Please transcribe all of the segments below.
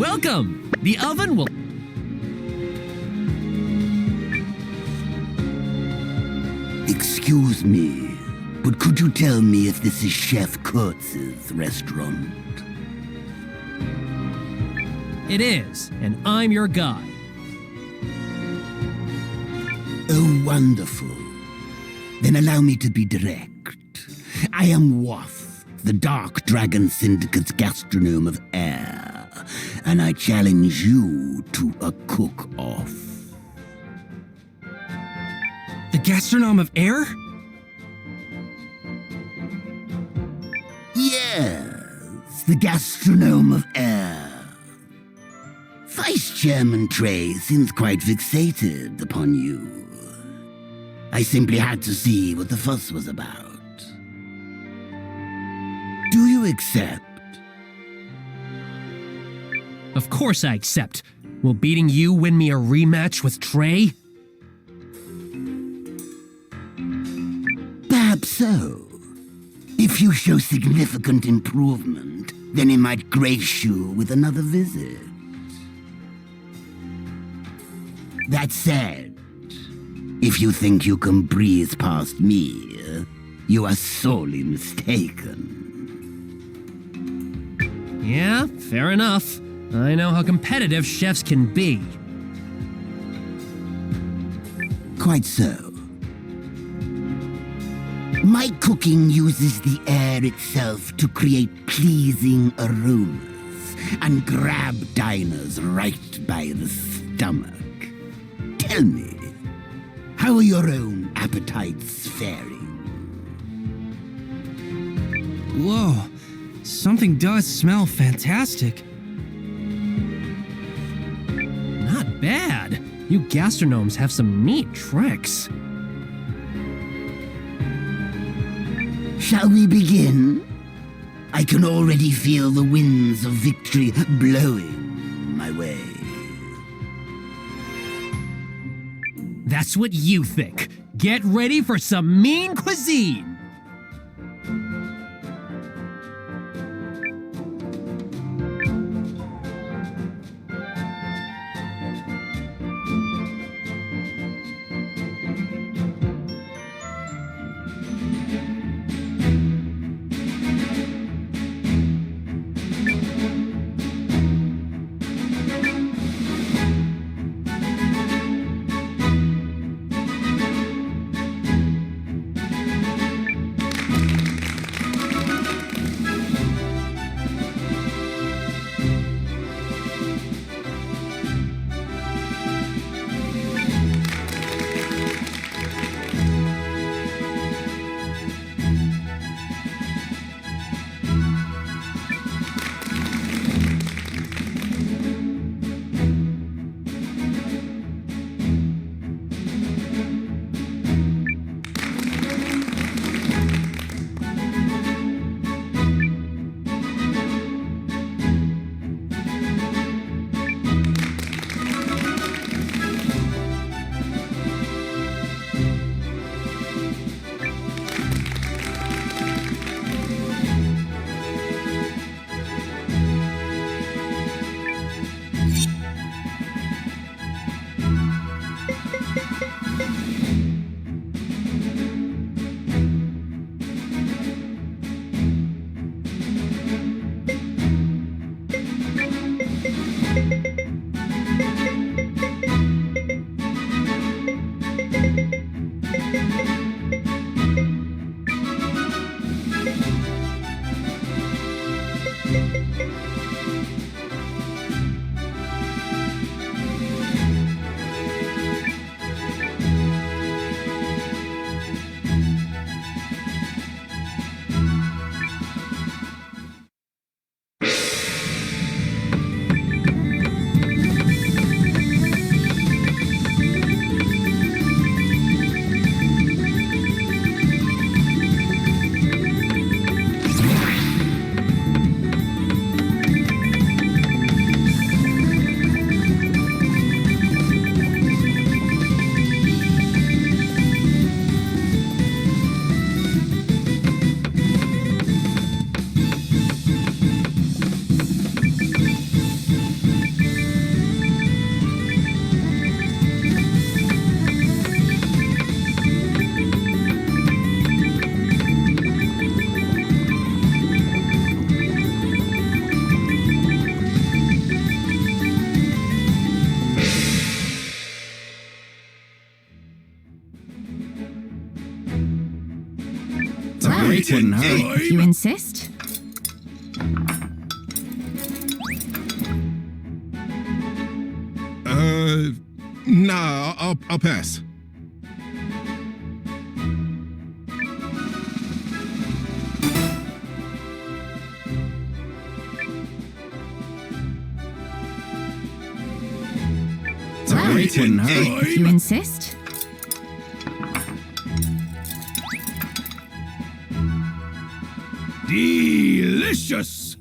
Welcome! The oven will... Excuse me, but could you tell me if this is Chef Kurtz's restaurant? It is, and I'm your guy. Oh, wonderful. Then allow me to be direct. I am Waff, the Dark Dragon Syndicate's gastronome of air, and I challenge you to a cook-off. The gastronome of air? Yes, the gastronome of air. Vice Chairman Trey seems quite fixated upon you. I simply had to see what the fuss was about. Do you accept? Of course I accept. Will beating you win me a rematch with Trey? Perhaps so. If you show significant improvement, then he might grace you with another visit. That said, if you think you can breeze past me, you are sorely mistaken. Yeah, fair enough. I know how competitive chefs can be. Quite so. My cooking uses the air itself to create pleasing aromas and grab diners right by the stomach. Tell me, how are your own appetites faring? Whoa, something does smell fantastic. Not bad. You gastronomes have some neat tricks. Shall we begin? I can already feel the winds of victory blowing my way. That's what you think. Get ready for some mean cuisine! waiting, huh? You insist? Nah, I'll pass. Waiting, huh? You insist? Delicious!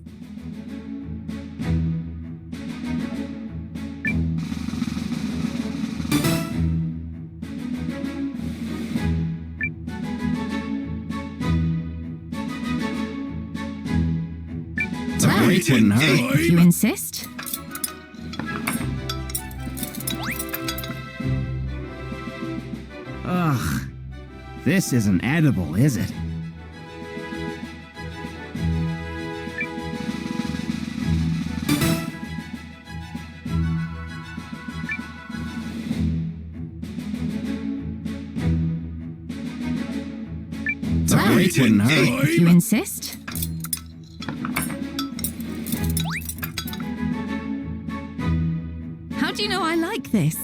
Waiting, huh? You insist? Ugh. This isn't edible, is it? Waiting, huh? You insist? How do you know I like this?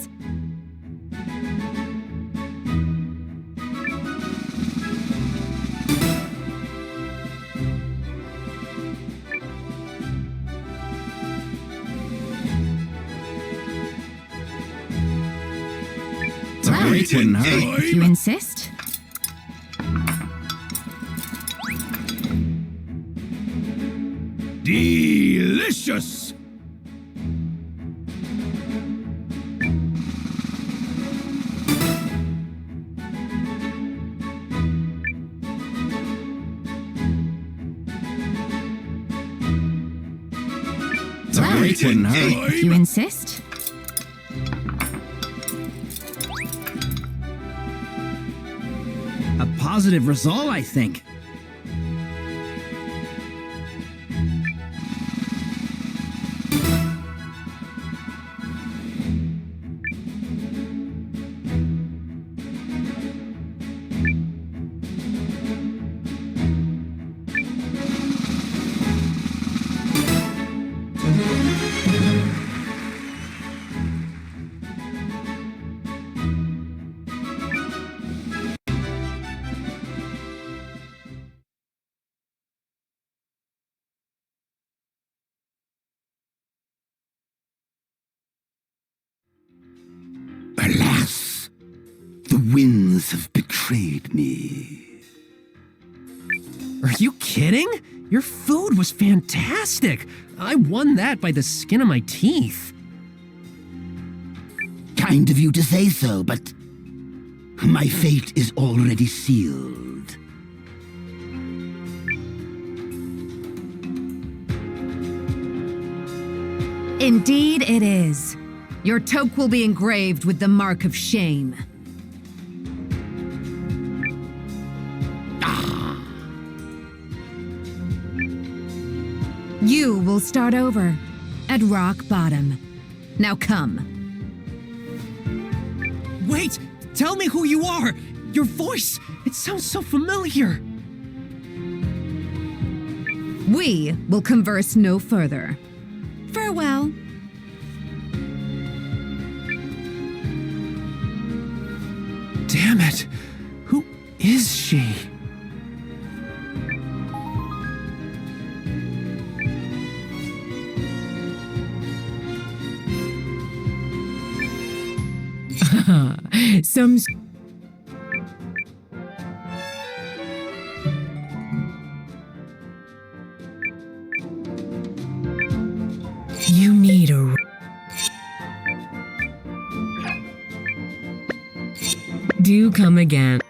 Waiting, huh? You insist? Delicious! Waiting, huh? You insist? A positive result, I think. Alas, the winds have betrayed me. Are you kidding? Your food was fantastic. I won that by the skin of my teeth. Kind of you to say so, but my fate is already sealed. Indeed it is. Your toque will be engraved with the mark of shame. You will start over, at rock bottom. Now come. Wait! Tell me who you are! Your voice! It sounds so familiar! We will converse no further. Farewell. Damn it! Who is she? Some you need a do come again.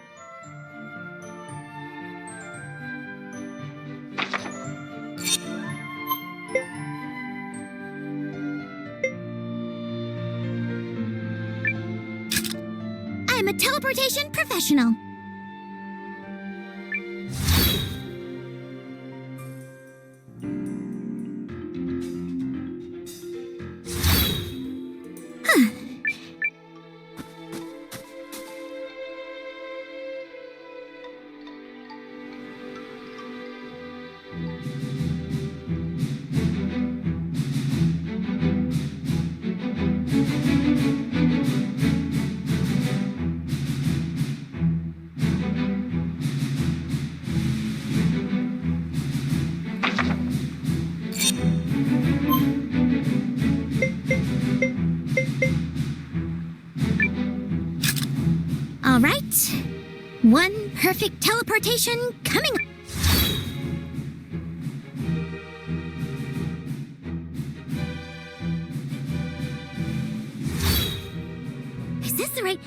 I'm a teleportation professional. All right. One perfect teleportation coming. Is this the right...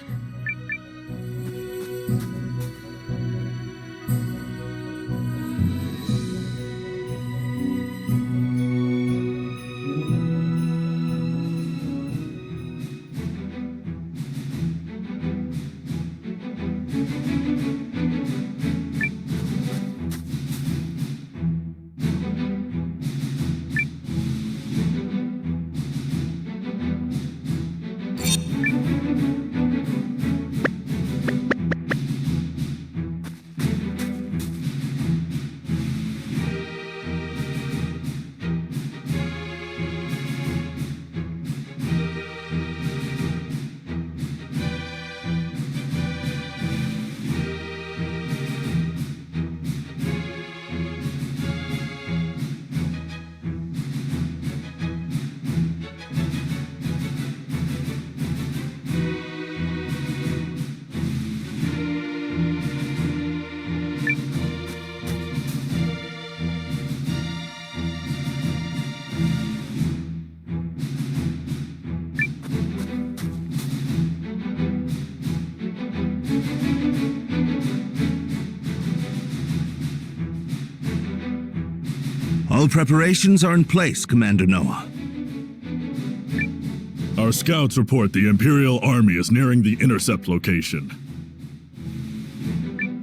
All preparations are in place, Commander Noah. Our scouts report the Imperial Army is nearing the intercept location.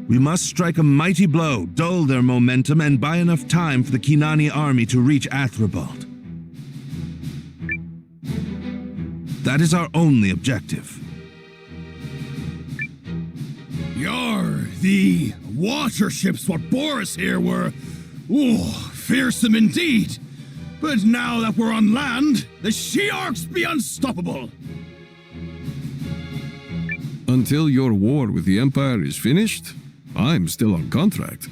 We must strike a mighty blow, dull their momentum, and buy enough time for the Kinani army to reach Athribald. That is our only objective. Yar, the water ships what bore us here were, fearsome indeed. But now that we're on land, the She-Orcs be unstoppable. Until your war with the Empire is finished, I'm still on contract.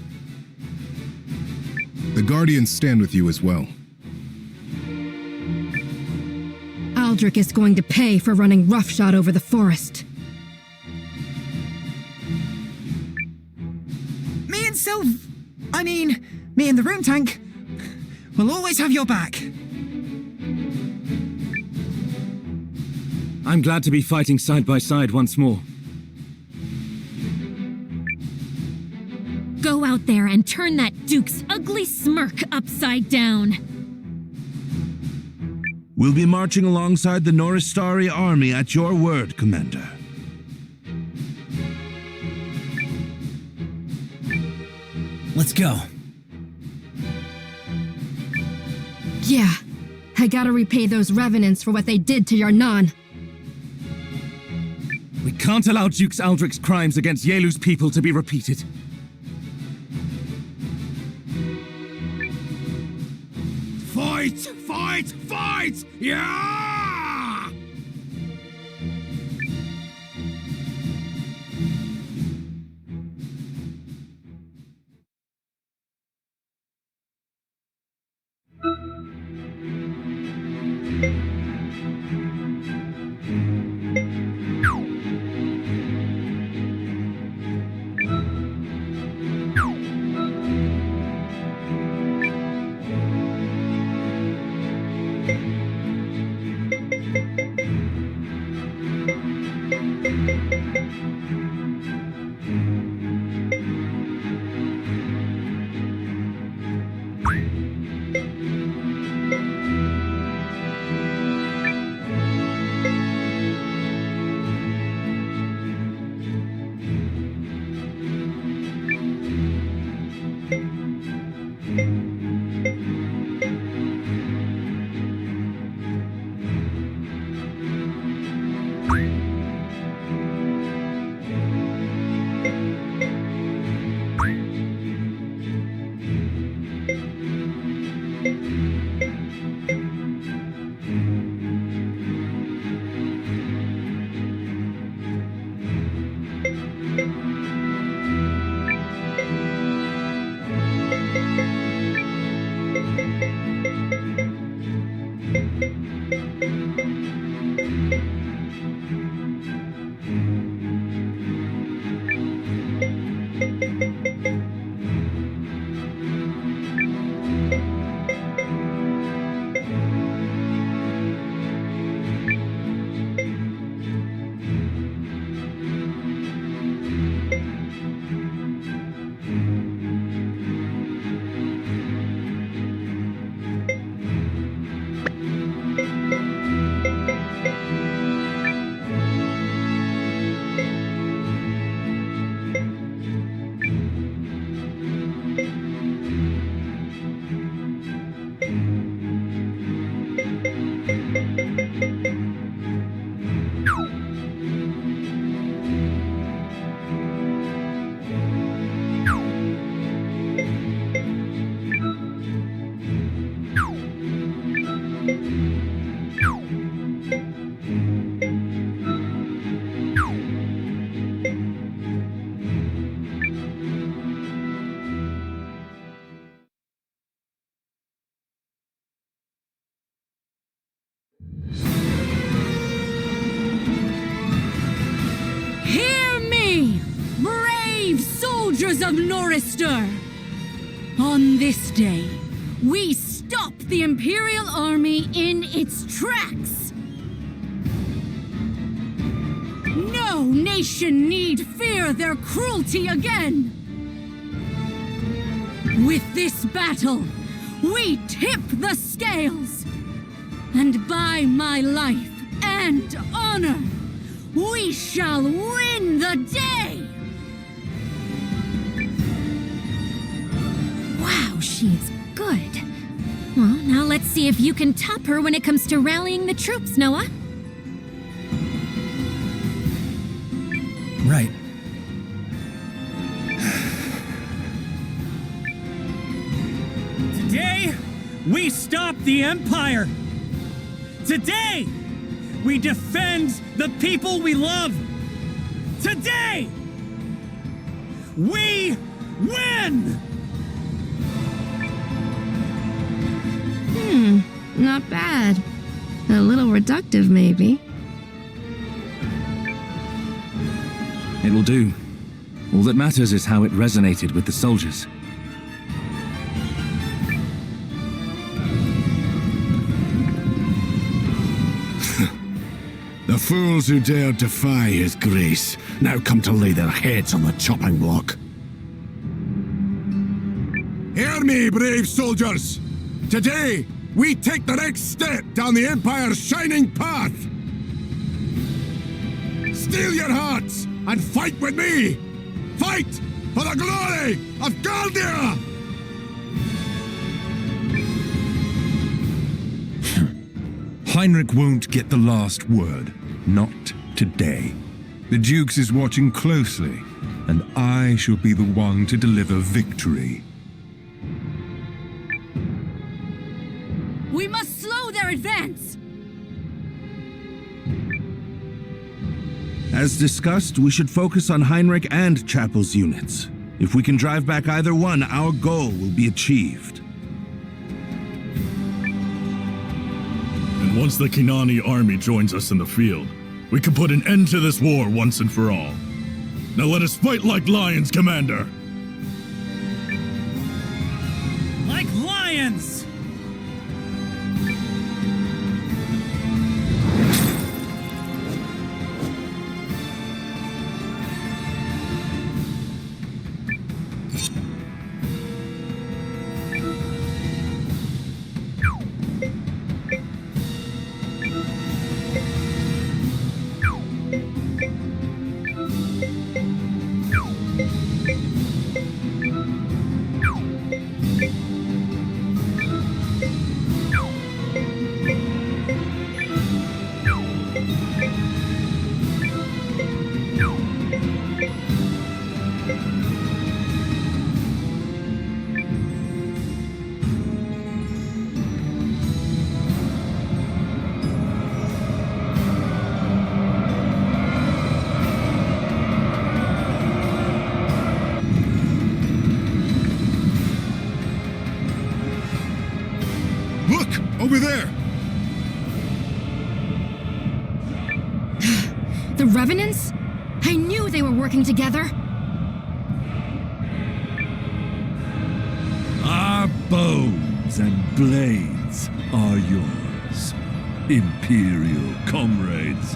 The Guardians stand with you as well. Aldrich is going to pay for running roughshod over the forest. Me and me and the room tank will always have your back. I'm glad to be fighting side by side once more. Go out there and turn that Duke's ugly smirk upside down. We'll be marching alongside the Noristari army at your word, Commander. Let's go. Yeah, I gotta repay those revenants for what they did to your Nan. We can't allow Dukes Aldrich's crimes against Yelu's people to be repeated. Fight! Fight! Fight! Yeah! soldiers of Norrister! On this day, we stop the Imperial Army in its tracks! No nation need fear their cruelty again! With this battle, we tip the scales! And by my life and honor, we shall win the day! Wow, she is good. Well, now let's see if you can top her when it comes to rallying the troops, Noah. Right. Today, we stop the Empire! Today, we defend the people we love! Today, we win! Not bad. A little reductive, maybe. It'll do. All that matters is how it resonated with the soldiers. The fools who dared defy his grace now come to lay their heads on the chopping block. Hear me, brave soldiers! Today, we take the next step down the Empire's shining path! Steel your hearts and fight with me! Fight for the glory of Galdia! Heinrich won't get the last word. Not today. The Dukes is watching closely, and I shall be the one to deliver victory. We must slow their advance! As discussed, we should focus on Heinrich and Chapel's units. If we can drive back either one, our goal will be achieved. And once the Kinani army joins us in the field, we can put an end to this war once and for all. Now let us fight like lions, Commander! Like lions! Look! Over there! The Revenants? I knew they were working together. Our bows and blades are yours, Imperial comrades.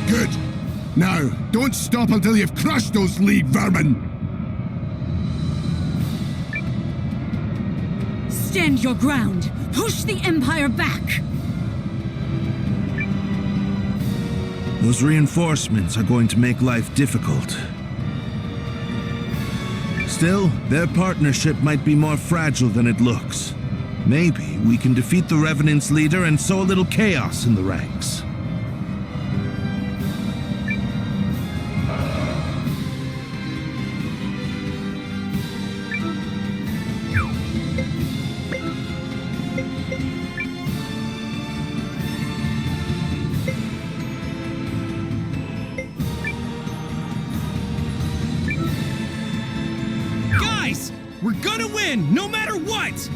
Good. Now, don't stop until you've crushed those lead vermin! Stand your ground! Push the Empire back! Those reinforcements are going to make life difficult. Still, their partnership might be more fragile than it looks. Maybe we can defeat the Revenant's leader and sow a little chaos in the ranks. We're gonna win, no matter what!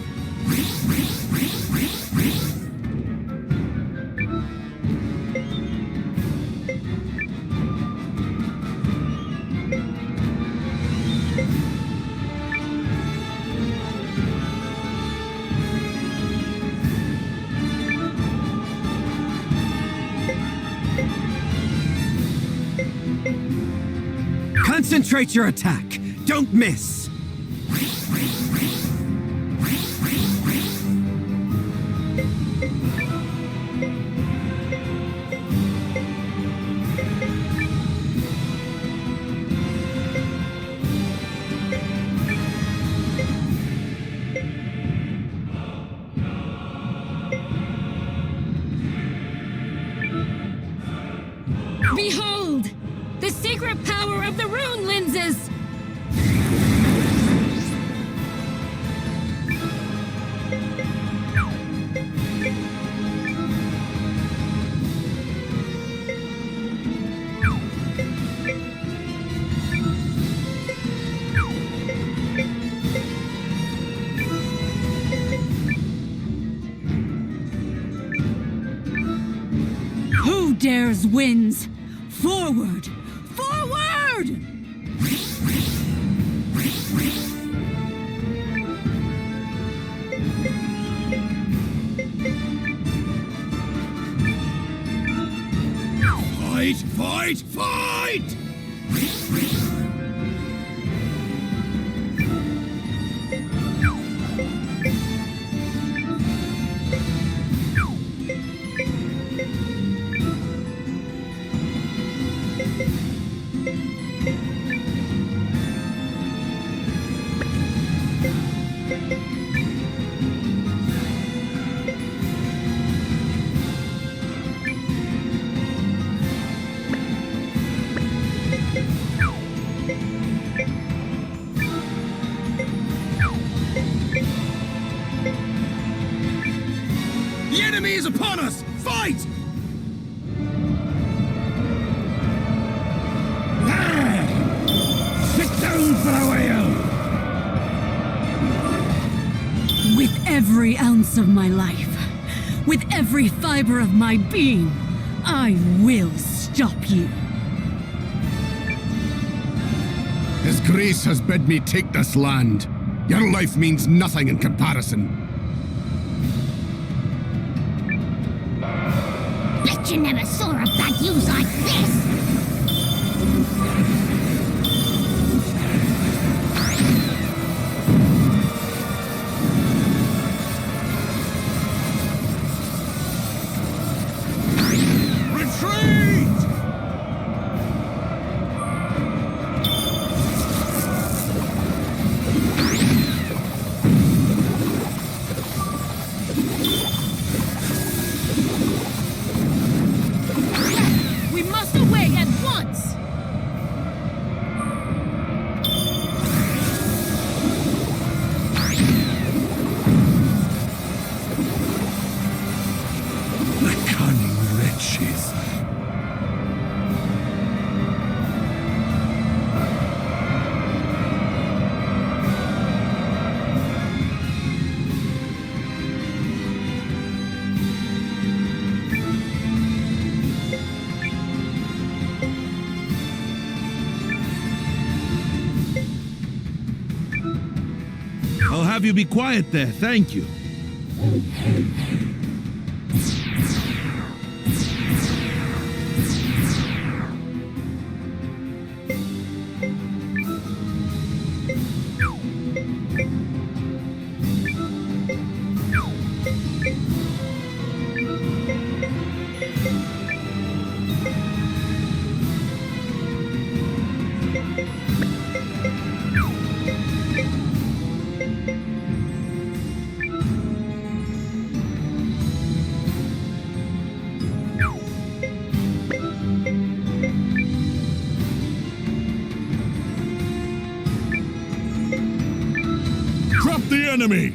Concentrate your attack. Don't miss. Behold! The secret power of the rune lenses! Who dares wins? Forward! Forward! Fight! Fight! Fight! The enemy is upon us! Fight! Sit down for a while! With every ounce of my life, with every fiber of my being, I will stop you. His Grace has bid me take this land. Your life means nothing in comparison. Bet you never saw a bad news like this! We must away at once! The cunning wretches. I'll have you be quiet there, thank you. Drop the enemy!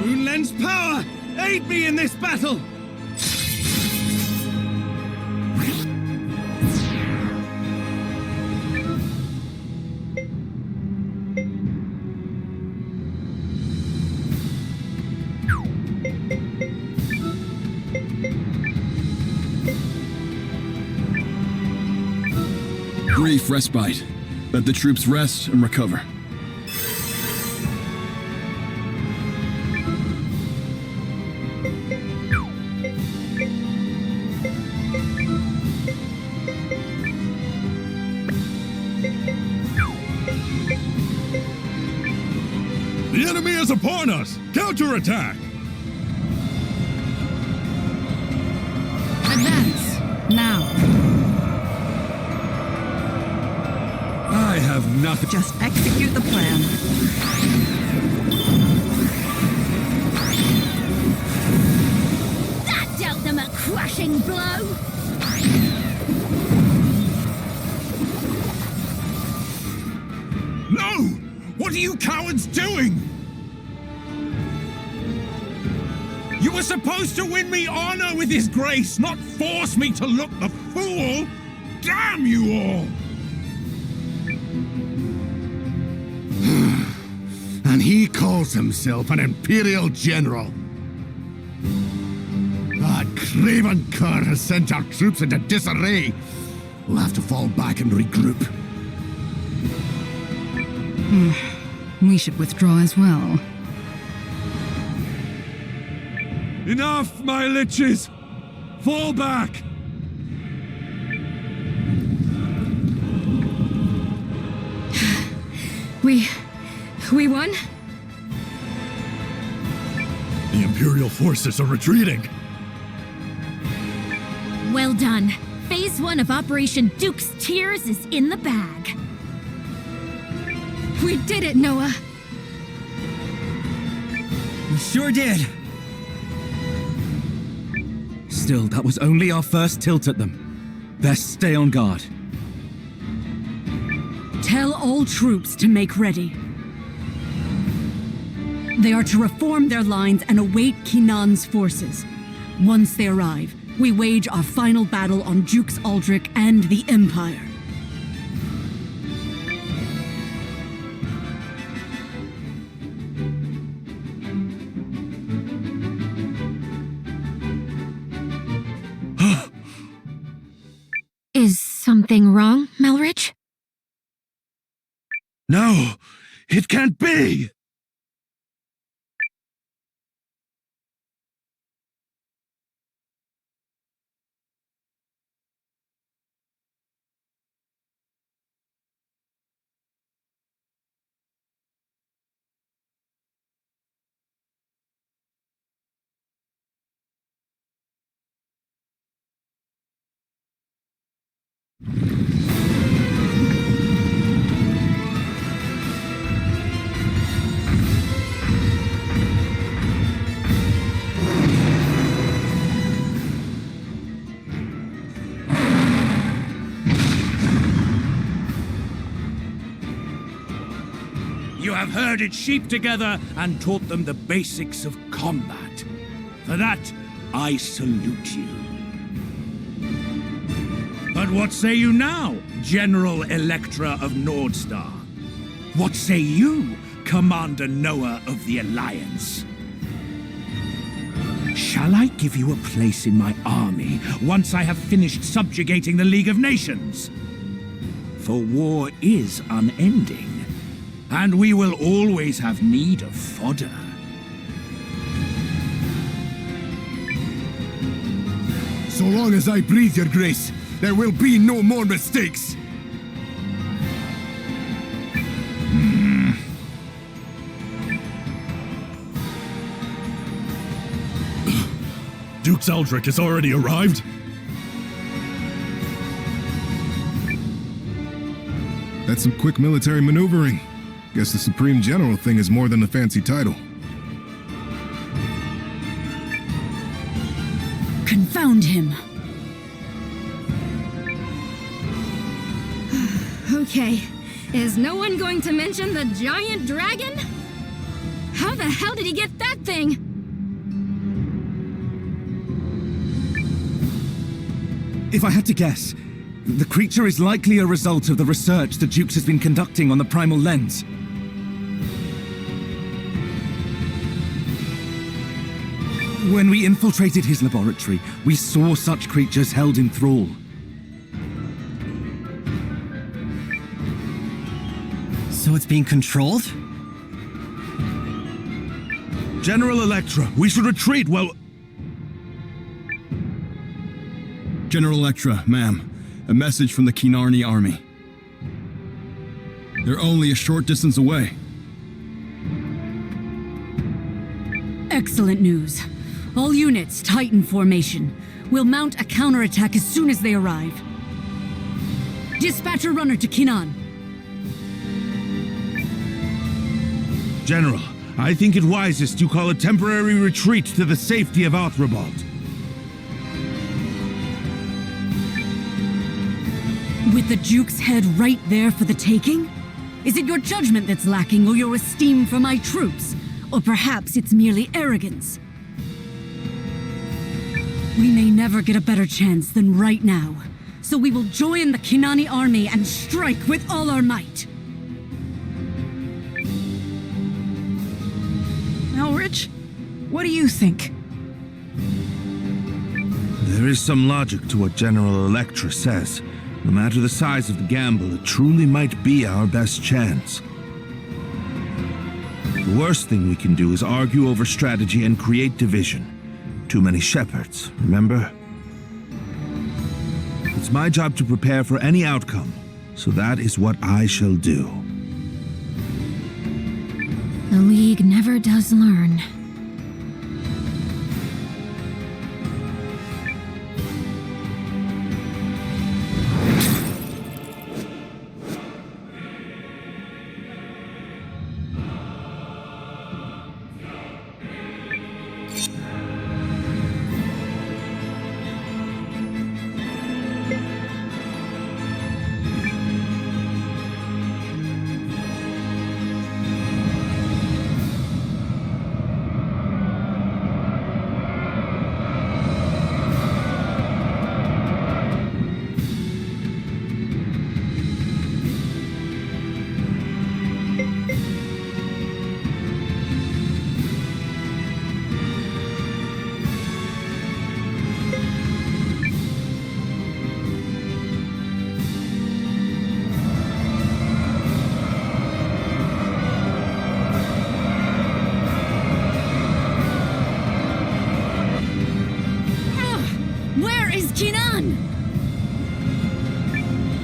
Rune Lens power! Aid me in this battle! brief respite. Let the troops rest and recover. The enemy is upon us! Counterattack! Advance! Now! I have nothing. Just execute the plan. That dealt them a crushing blow! No! What are you cowards doing? You were supposed to win me honor with his grace, not force me to look the fool! Damn you all! And he calls himself an Imperial General. That craven cur has sent our troops into disarray. We'll have to fall back and regroup. We should withdraw as well. Enough, my liches! Fall back! We won? The Imperial forces are retreating. Well done. Phase 1 of Operation Duke's Tears is in the bag. We did it, Noah! We sure did. Still, that was only our first tilt at them. Best stay on guard. Tell all troops to make ready. They are to reform their lines and await Kinan's forces. Once they arrive, we wage our final battle on Jukes Aldrich and the Empire. Is something wrong, Melrich? No! It can't be! You have herded sheep together and taught them the basics of combat. For that, I salute you. But what say you now, General Electra of Nordstar? What say you, Commander Noah of the Alliance? Shall I give you a place in my army once I have finished subjugating the League of Nations? For war is unending. And we will always have need of fodder. So long as I breathe, Your Grace, there will be no more mistakes! Duke's Aldrich has already arrived? That's some quick military maneuvering. Guess the Supreme General thing is more than a fancy title. Confound him. Okay, is no one going to mention the giant dragon? How the hell did he get that thing? If I had to guess, the creature is likely a result of the research the Dukes has been conducting on the primal lens. When we infiltrated his laboratory, we saw such creatures held in thrall. So it's being controlled? General Electra, we should retreat while... General Electra, ma'am. A message from the Kinarni army. They're only a short distance away. Excellent news. All units, Titan formation. We'll mount a counterattack as soon as they arrive. Dispatch a runner to Kinan. General, I think it wisest you call a temporary retreat to the safety of Athrabalt. With the Duke's head right there for the taking? Is it your judgment that's lacking, or your esteem for my troops? Or perhaps it's merely arrogance? We may never get a better chance than right now, so we will join the Kinani army and strike with all our might. Elrich, what do you think? There is some logic to what General Electra says. No matter the size of the gamble, it truly might be our best chance. The worst thing we can do is argue over strategy and create division. Too many shepherds, remember? It's my job to prepare for any outcome, so that is what I shall do. The League never does learn.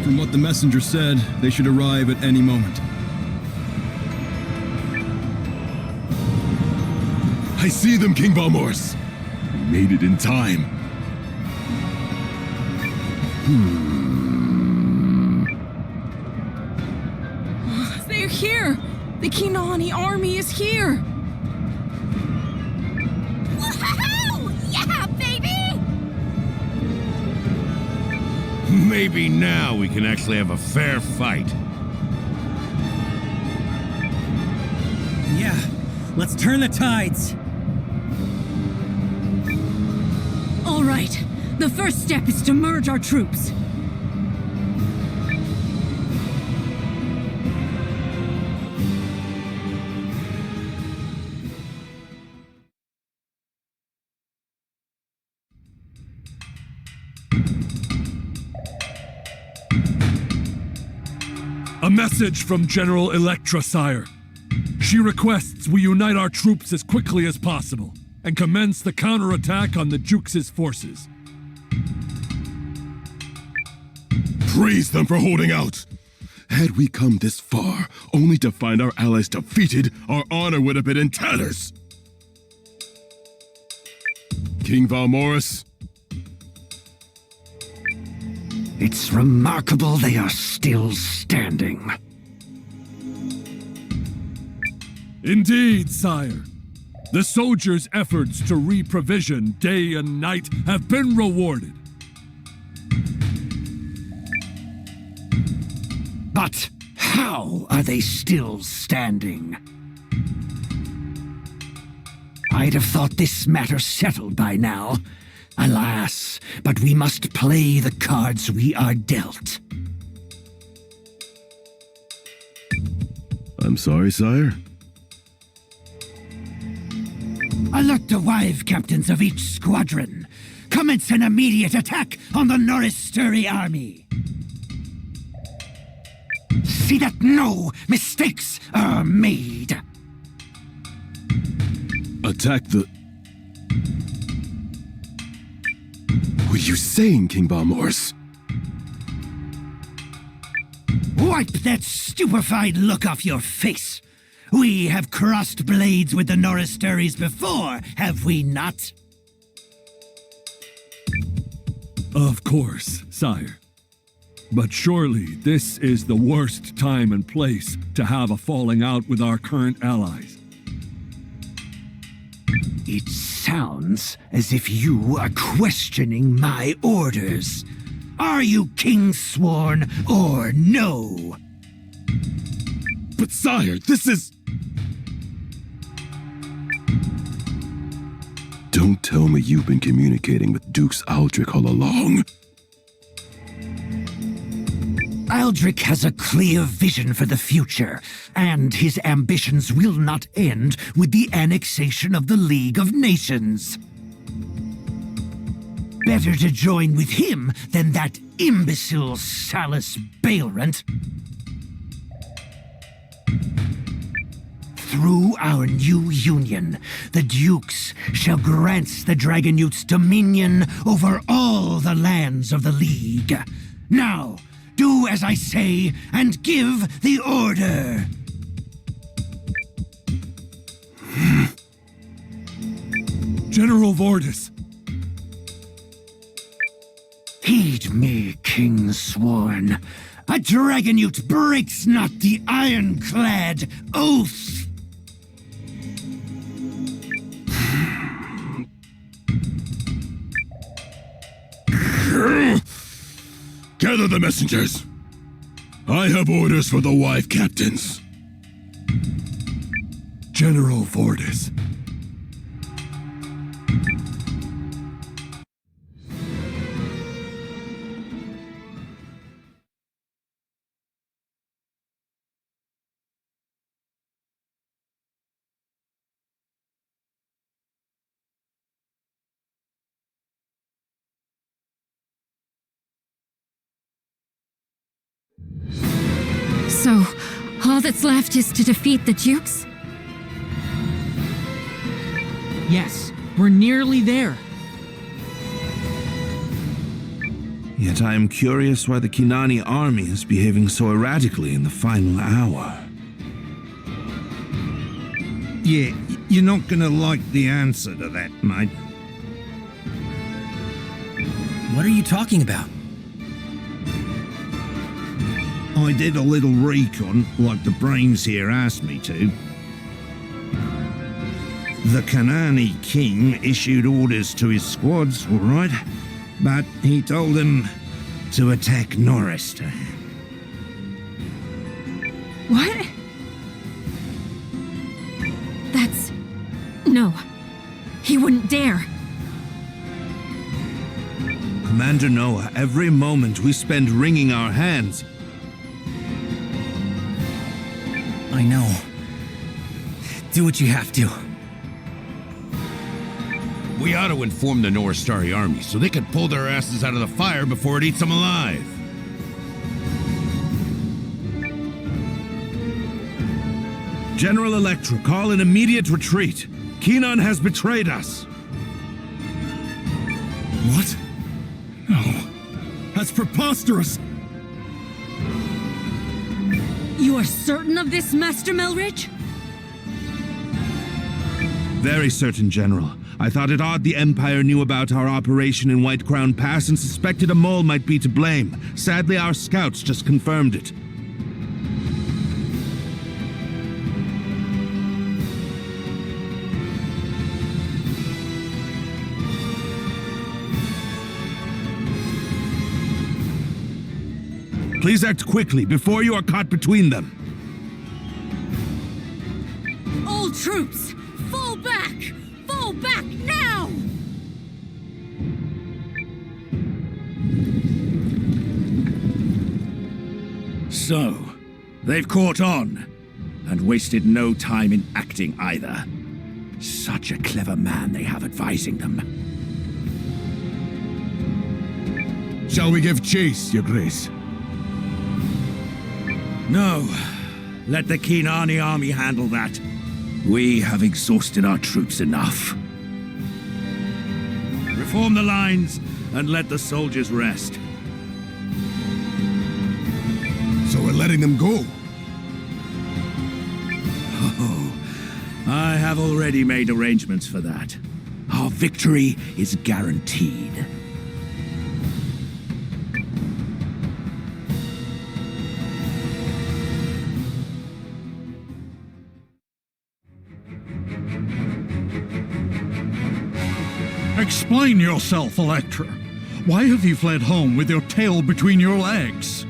From what the messenger said, they should arrive at any moment. I see them, King Balmors. We made it in time. They're here! The Kinani army is here! Woohoo! Yeah, baby! Maybe now we can actually have a fair fight. Yeah, let's turn the tides. All right, the first step is to merge our troops. A message from General Electra, sire. She requests we unite our troops as quickly as possible and commence the counterattack on the Jukes' forces. Praise them for holding out. Had we come this far, only to find our allies defeated, our honor would have been in tatters. King Valmoris. It's remarkable they are still standing. Indeed, sire. The soldiers' efforts to re-provision day and night have been rewarded. But how are they still standing? I'd have thought this matter settled by now. Alas, but we must play the cards we are dealt. I'm sorry, sire. Alert the wive captains of each squadron. Commence an immediate attack on the Norris Sturry army. See that no mistakes are made. Attack the... What are you saying, King Balmors? Wipe that stupefied look off your face. We have crossed blades with the Norristeries before, have we not? Of course, sire. But surely this is the worst time and place to have a falling out with our current allies. It sounds as if you are questioning my orders. Are you Kingsworn or no? But sire, this is... Don't tell me you've been communicating with Dukes Aldrich all along. Aldrich has a clear vision for the future, and his ambitions will not end with the annexation of the League of Nations. Better to join with him than that imbecile Salus Baelrant. Through our new union, the Dukes shall grant the Dragonutes dominion over all the lands of the League. Now, do as I say and give the order. General Vordis. Heed me, Kingsworn. A Dragonute breaks not the ironclad oath. Gather the messengers. I have orders for the wife captains. General Vordis. So, all that's left is to defeat the Dukes? Yes, we're nearly there. Yet I am curious why the Kinani army is behaving so erratically in the final hour. Yeah, you're not gonna like the answer to that, mate. What are you talking about? I did a little recon, like the brains here asked me to. The Kanani king issued orders to his squads, all right, but he told them to attack Norrister. What? That's... No. He wouldn't dare. Commander Noah, every moment we spend wringing our hands. I know. Do what you have to. We ought to inform the Norristari army so they can pull their asses out of the fire before it eats them alive. General Electra, call an immediate retreat. Kenon has betrayed us. What? No. That's preposterous. You are certain of this, Master Melridge? Very certain, General. I thought it odd the Empire knew about our operation in White Crown Pass and suspected a mole might be to blame. Sadly, our scouts just confirmed it. Please act quickly before you are caught between them. All troops, fall back! Fall back now! So, they've caught on, and wasted no time in acting either. Such a clever man they have advising them. Shall we give chase, Your Grace? No. Let the Kinani army handle that. We have exhausted our troops enough. Reform the lines and let the soldiers rest. So we're letting them go? Oh, I have already made arrangements for that. Our victory is guaranteed. Explain yourself, Electra. Why have you fled home with your tail between your legs?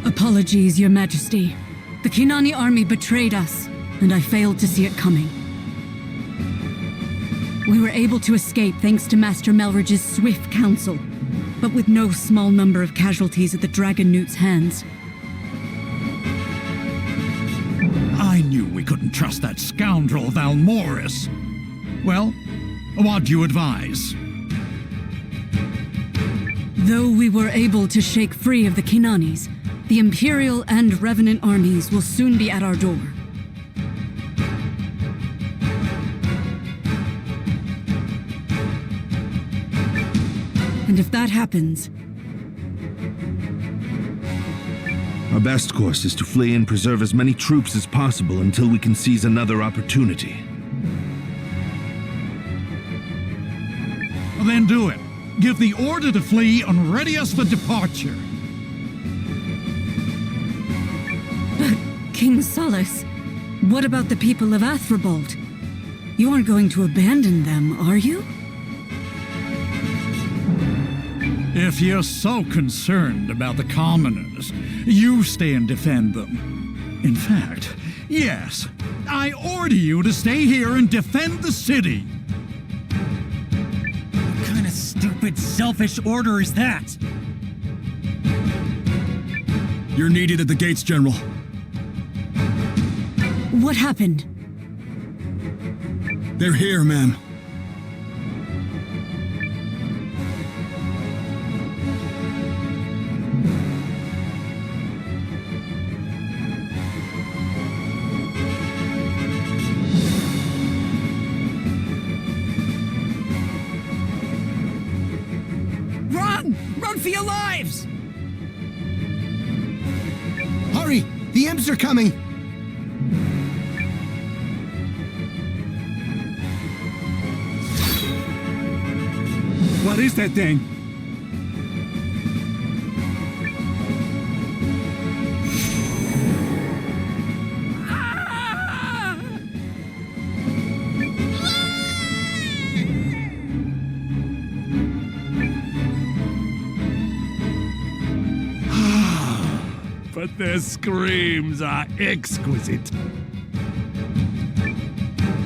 Apologies, Your Majesty. The Kinani army betrayed us, and I failed to see it coming. We were able to escape thanks to Master Melridge's swift counsel, but with no small number of casualties at the Dragon Newt's hands. I knew we couldn't trust that scoundrel Valmoris. Well, what do you advise? Though we were able to shake free of the Kinanis, the Imperial and Revenant armies will soon be at our door. And if that happens... Our best course is to flee and preserve as many troops as possible until we can seize another opportunity. Then do it. Give the order to flee and ready us for departure. But, King Solace, what about the people of Athrobald? You aren't going to abandon them, are you? If you're so concerned about the commoners, you stay and defend them. In fact, yes, I order you to stay here and defend the city. Stupid, selfish order is that? You're needed at the gates, General. What happened? They're here, ma'am. Run for your lives! Hurry! The imps are coming! What is that thing? But their screams are exquisite.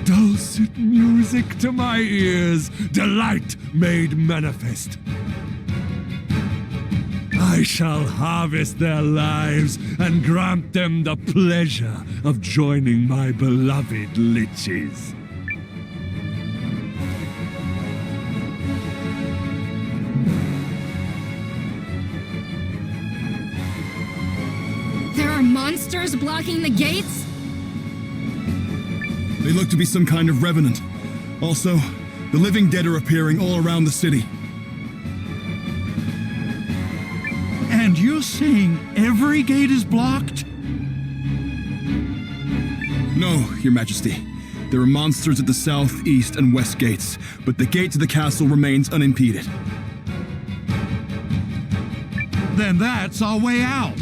Dulcet music to my ears, delight made manifest. I shall harvest their lives and grant them the pleasure of joining my beloved liches. There are monsters blocking the gates? They look to be some kind of revenant. Also, the living dead are appearing all around the city. And you're saying every gate is blocked? No, Your Majesty. There are monsters at the south, east, and west gates, but the gate to the castle remains unimpeded. Then that's our way out.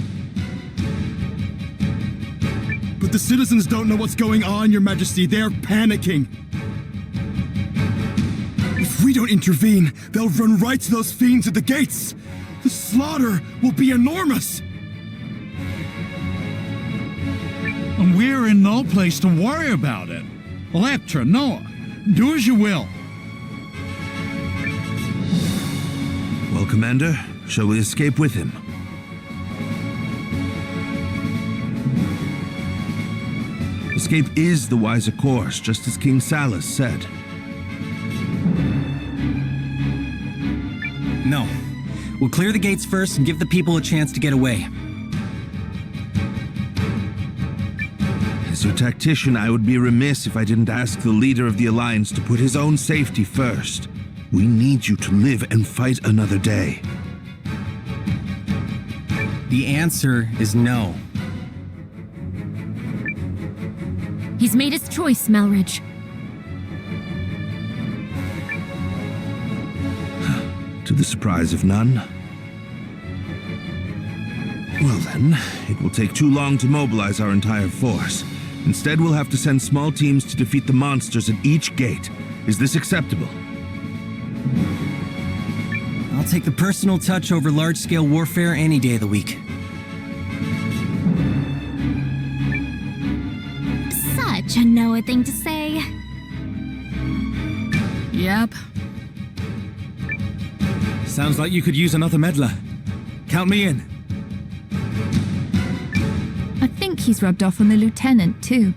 But the citizens don't know what's going on, Your Majesty. They're panicking. If we don't intervene, they'll run right to those fiends at the gates. The slaughter will be enormous. And we're in no place to worry about it. Electra, Noah, do as you will. Well, Commander, shall we escape with him? Escape is the wiser course, just as King Salus said. No. We'll clear the gates first and give the people a chance to get away. As your tactician, I would be remiss if I didn't ask the leader of the Alliance to put his own safety first. We need you to live and fight another day. The answer is no. He's made his choice, Melridge. To the surprise of none. Well then, it will take too long to mobilize our entire force. Instead, we'll have to send small teams to defeat the monsters at each gate. Is this acceptable? I'll take the personal touch over large-scale warfare any day of the week. Such a Noah thing to say. Yep. Sounds like you could use another meddler. Count me in. I think he's rubbed off on the lieutenant, too.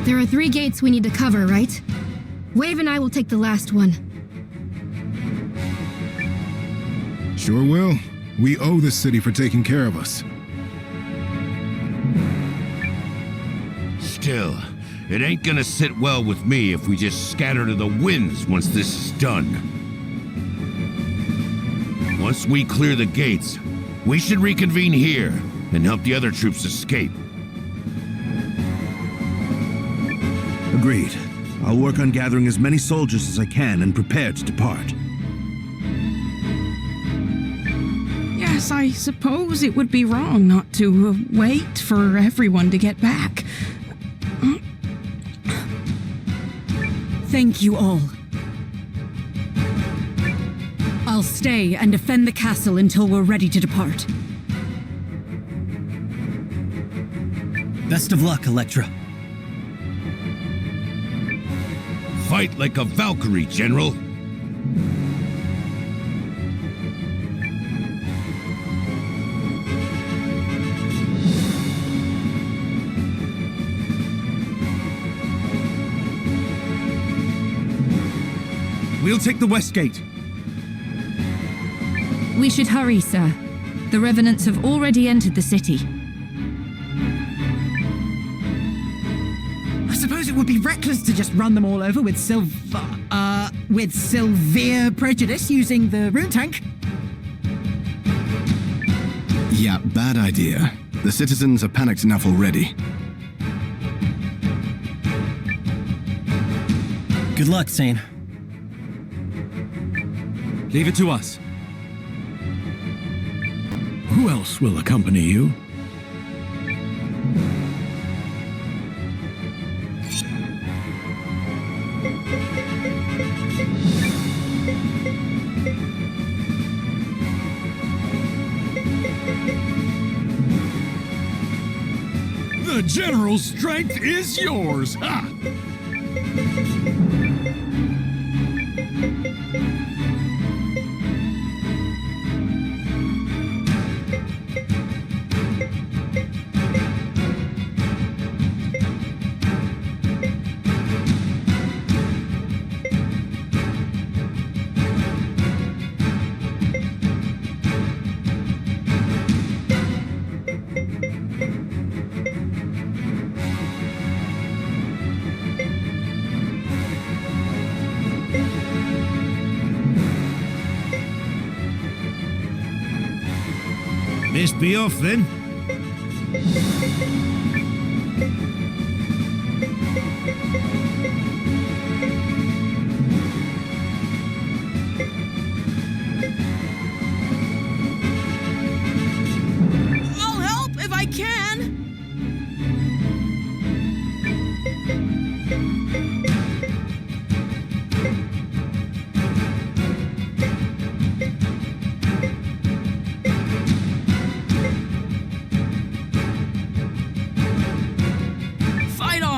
There are 3 gates we need to cover, right? Wave and I will take the last one. Sure will. We owe the city for taking care of us. Still, it ain't gonna sit well with me if we just scatter to the winds once this is done. Once we clear the gates, we should reconvene here and help the other troops escape. Agreed. I'll work on gathering as many soldiers as I can and prepare to depart. Yes, I suppose it would be wrong not to wait for everyone to get back. Thank you all. I'll stay and defend the castle until we're ready to depart. Best of luck, Electra. Fight like a Valkyrie, General. We'll take the west gate. We should hurry, sir. The revenants have already entered the city. I suppose it would be reckless to just run them all over with severe prejudice using the rune tank. Yeah, bad idea. The citizens are panicked enough already. Good luck, Sane. Leave it to us. Who else will accompany you? The General's strength is yours! Ha! Best be off then. I'll help if I can.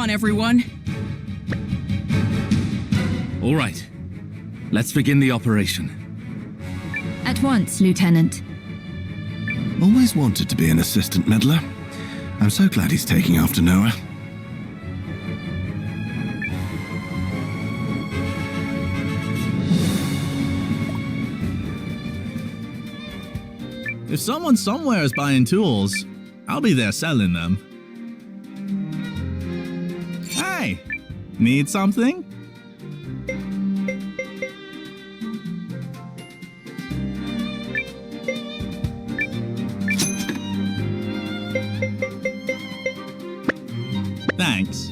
Everyone. All right. Let's begin the operation. At once, Lieutenant. Always wanted to be an assistant meddler. I'm so glad he's taking after Noah. If someone somewhere is buying tools, I'll be there selling them. Hey, need something? Thanks.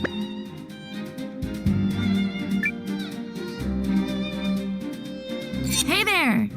Hey there!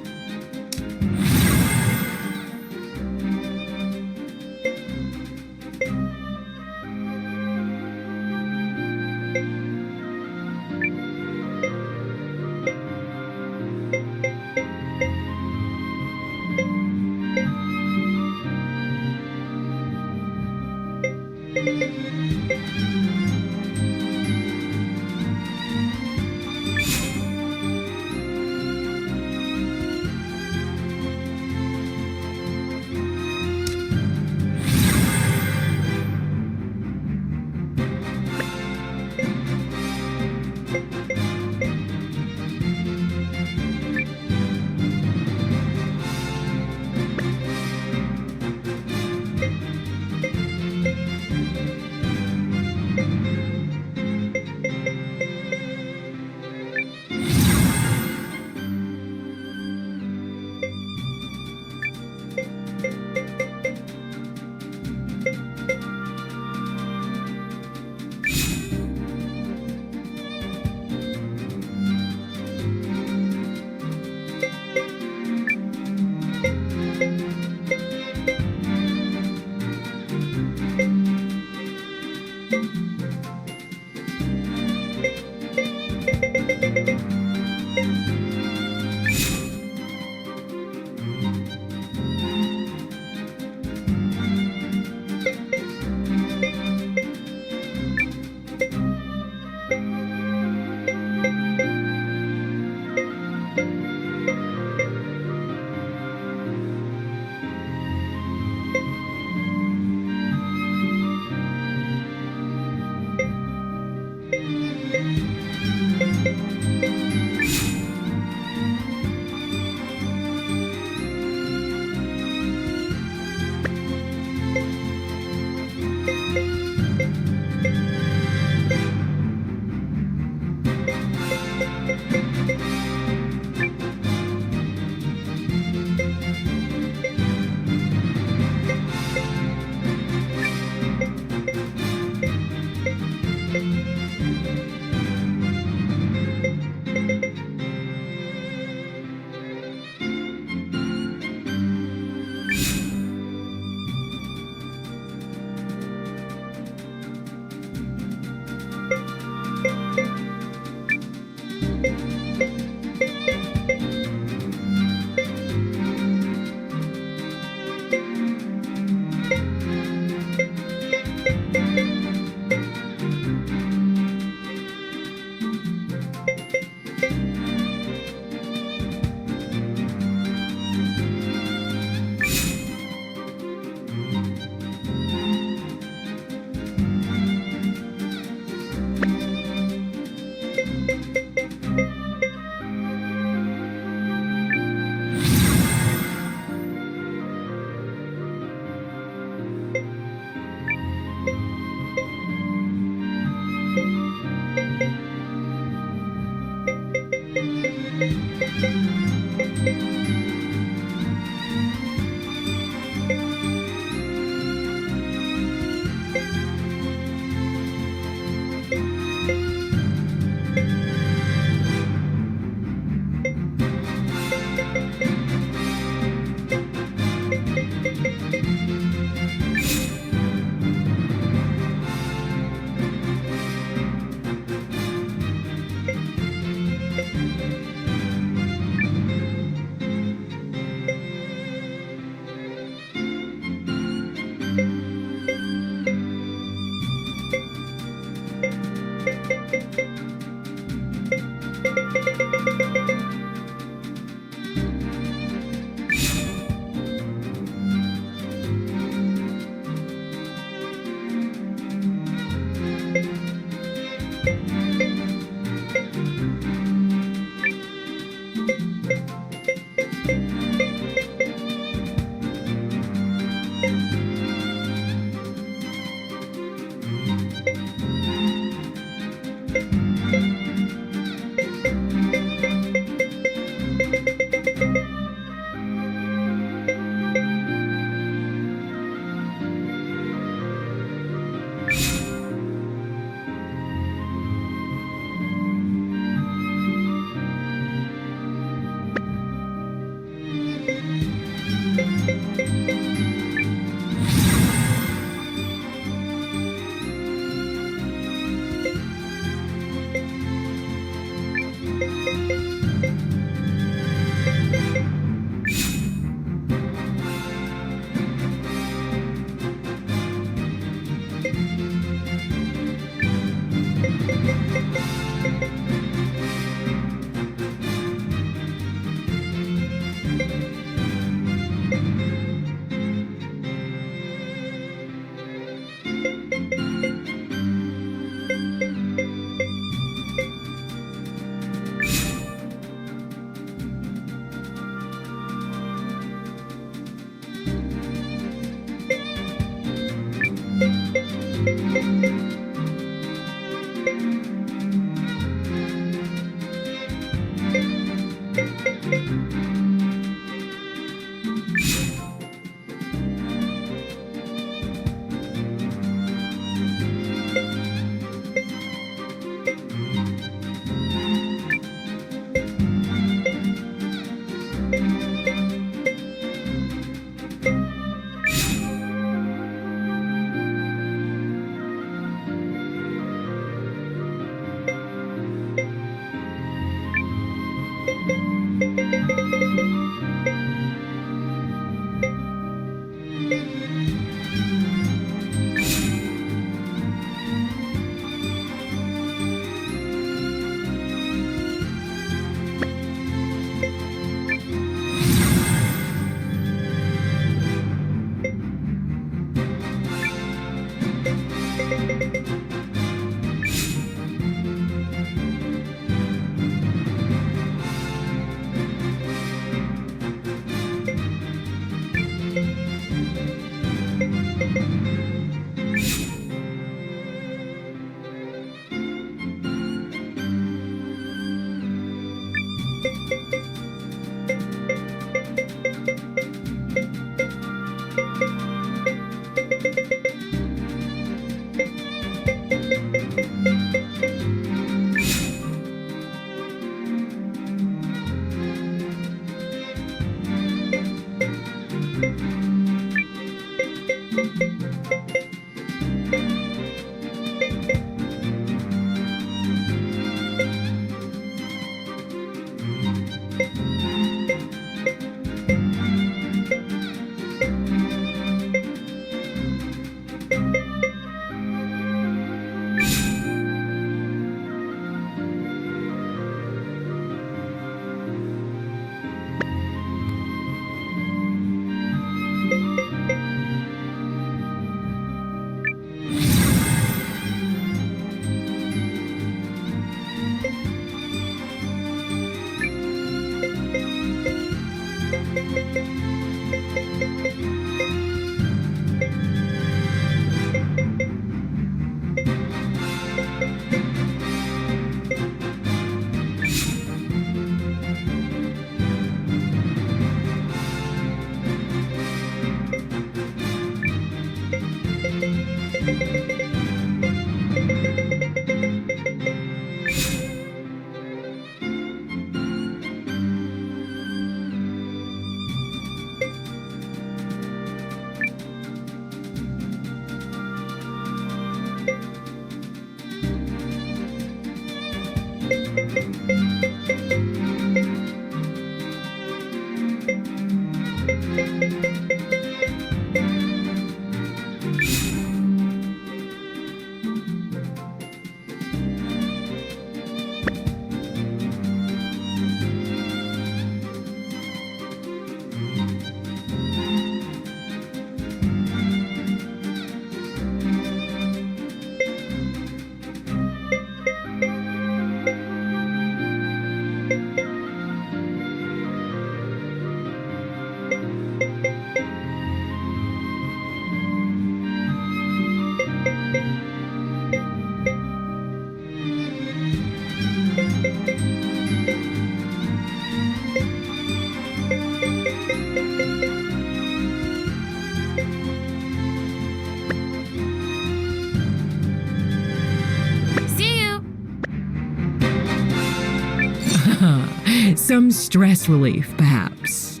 Some stress relief, perhaps.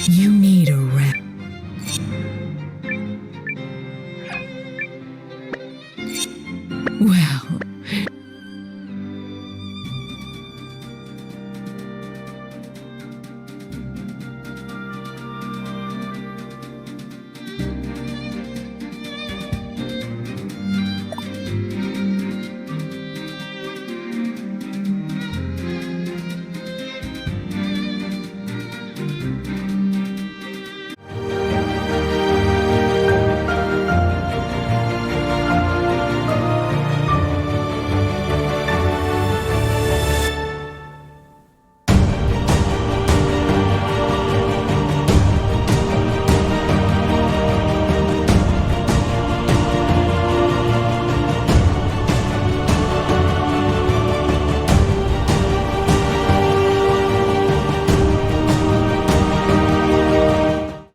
You need a rest. Well,